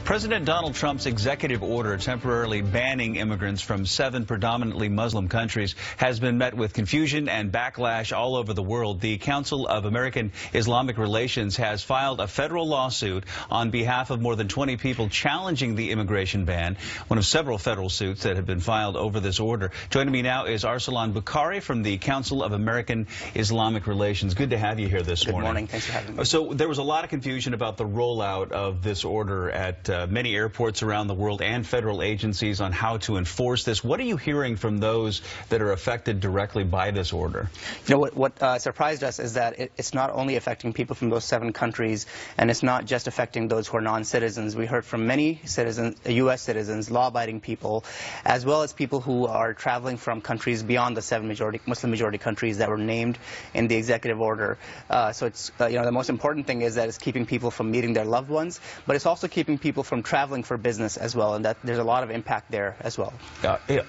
President Donald Trump's executive order temporarily banning immigrants from 7 predominantly Muslim countries has been met with confusion and backlash all over the world. The Council of American-Islamic Relations has filed a federal lawsuit on behalf of more than 20 people challenging the immigration ban, one of several federal suits that have been filed over this order. Joining me now is Arsalan Bukhari from the Council of American-Islamic Relations. Good to have you here this morning. Good morning. Thanks for having me. So there was a lot of confusion about the rollout of this order at many airports around the world and federal agencies on how to enforce this. What are you hearing from those that are affected directly by this order? You know, what surprised us is that it's not only affecting people from those 7 countries, and it's not just affecting those who are non-citizens. We heard from many citizens, U.S. citizens, law-abiding people, as well as people who are traveling from countries beyond the 7 Muslim-majority countries that were named in the executive order. So it's, the most important thing is that it's keeping people from meeting their loved ones, but it's also keeping people from traveling for business as well, and that there's a lot of impact there as well.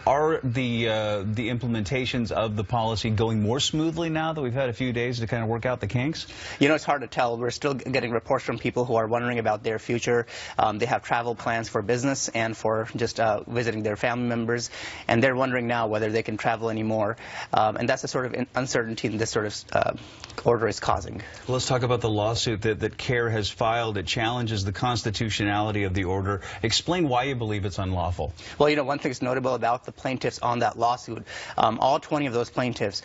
Are the implementations of the policy going more smoothly now that we've had a few days to kind of work out the kinks? You know, it's hard to tell. We're still getting reports from people who are wondering about their future. They have travel plans for business and for just visiting their family members, and they're wondering now whether they can travel anymore. And that's the sort of uncertainty this sort of order is causing. Well, let's talk about the lawsuit that CAIR has filed. It challenges the constitutionality of the order. Explain why you believe it's unlawful. Well, you know, one thing that's notable about the plaintiffs on that lawsuit, all 20 of those plaintiffs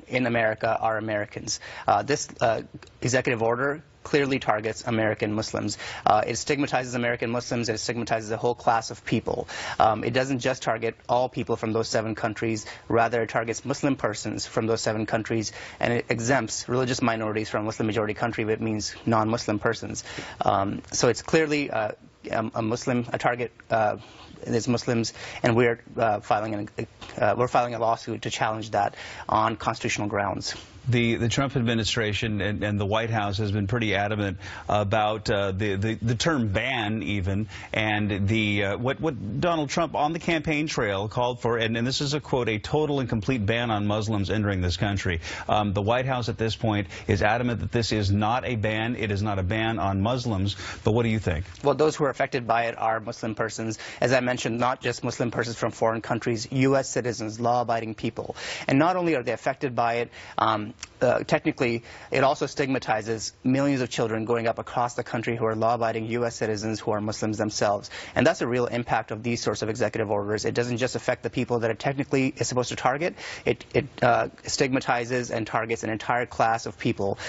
in America are Americans. This executive order clearly targets American Muslims. It stigmatizes American Muslims. It stigmatizes a whole class of people. It doesn't just target all people from those 7 countries. Rather, it targets Muslim persons from those 7 countries, and it exempts religious minorities from a Muslim-majority country, but it means non-Muslim persons. So it's clearly a target is Muslims, and we're filing a lawsuit to challenge that on constitutional grounds. The Trump administration and the White House has been pretty adamant about the term ban even, and what Donald Trump on the campaign trail called for, and this is a quote, a total and complete ban on Muslims entering this country. The White House at this point is adamant that this is not a ban. It is not a ban on Muslims. But what do you think? Well, those who are affected by it are Muslim persons. As I mentioned, not just Muslim persons from foreign countries, U.S. citizens, law-abiding people. And not only are they affected by it, technically, it also stigmatizes millions of children growing up across the country who are law-abiding U.S. citizens who are Muslims themselves. And that's a real impact of these sorts of executive orders. It doesn't just affect the people that it technically is supposed to target. It stigmatizes and targets an entire class of people,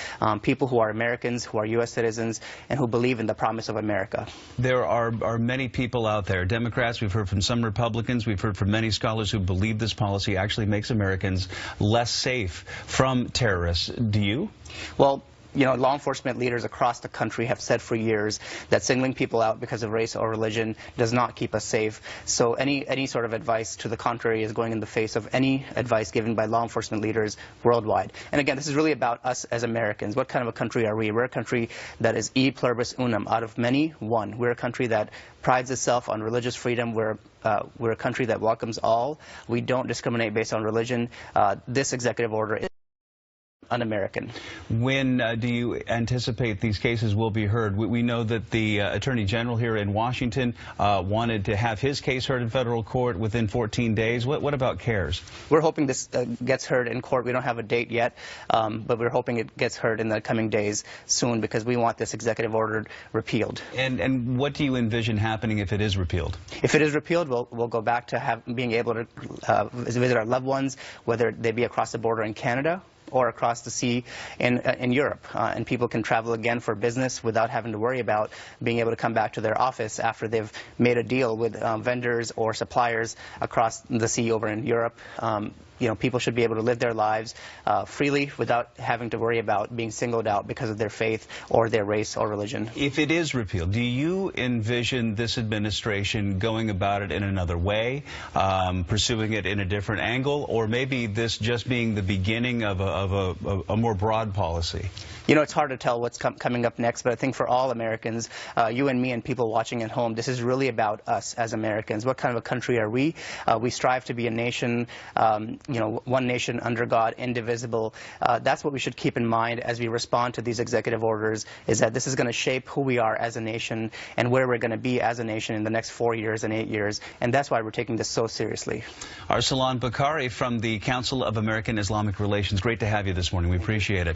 people who are Americans, who are U.S. citizens, and who believe in the promise of America. There are many people out there, Democrats, we've heard from some Republicans, we've heard from many scholars who believe this policy actually makes Americans less safe from terrorists. Do you? Well, you know, law enforcement leaders across the country have said for years that singling people out because of race or religion does not keep us safe. So any sort of advice to the contrary is going in the face of any advice given by law enforcement leaders worldwide. And again, this is really about us as Americans. What kind of a country are we? We're a country that is e pluribus unum, out of many, one. We're a country that prides itself on religious freedom. We're a country that welcomes all. We don't discriminate based on religion. This executive order is un-American. When do you anticipate these cases will be heard? We know that the Attorney General here in Washington wanted to have his case heard in federal court within 14 days. What about CAIR's? We're hoping this gets heard in court. We don't have a date yet, but we're hoping it gets heard in the coming days soon, because we want this executive order repealed. And what do you envision happening if it is repealed? If it is repealed, we'll go back to being able to visit our loved ones, whether they be across the border in Canada or across the sea in Europe. And people can travel again for business without having to worry about being able to come back to their office after they've made a deal with vendors or suppliers across the sea over in Europe. You know, people should be able to live their lives freely without having to worry about being singled out because of their faith or their race or religion. If it is repealed, do you envision this administration going about it in another way, pursuing it in a different angle, or maybe this just being the beginning of of a more broad policy? You know, it's hard to tell what's coming up next, but I think for all Americans, you and me and people watching at home, this is really about us as Americans. What kind of a country are we? We strive to be a nation, one nation under God, indivisible. That's what we should keep in mind as we respond to these executive orders, is that this is going to shape who we are as a nation and where we're going to be as a nation in the next 4 years and 8 years. And that's why we're taking this so seriously. Arsalan Bukhari from the Council of American-Islamic Relations. Great to have you this morning. We appreciate it.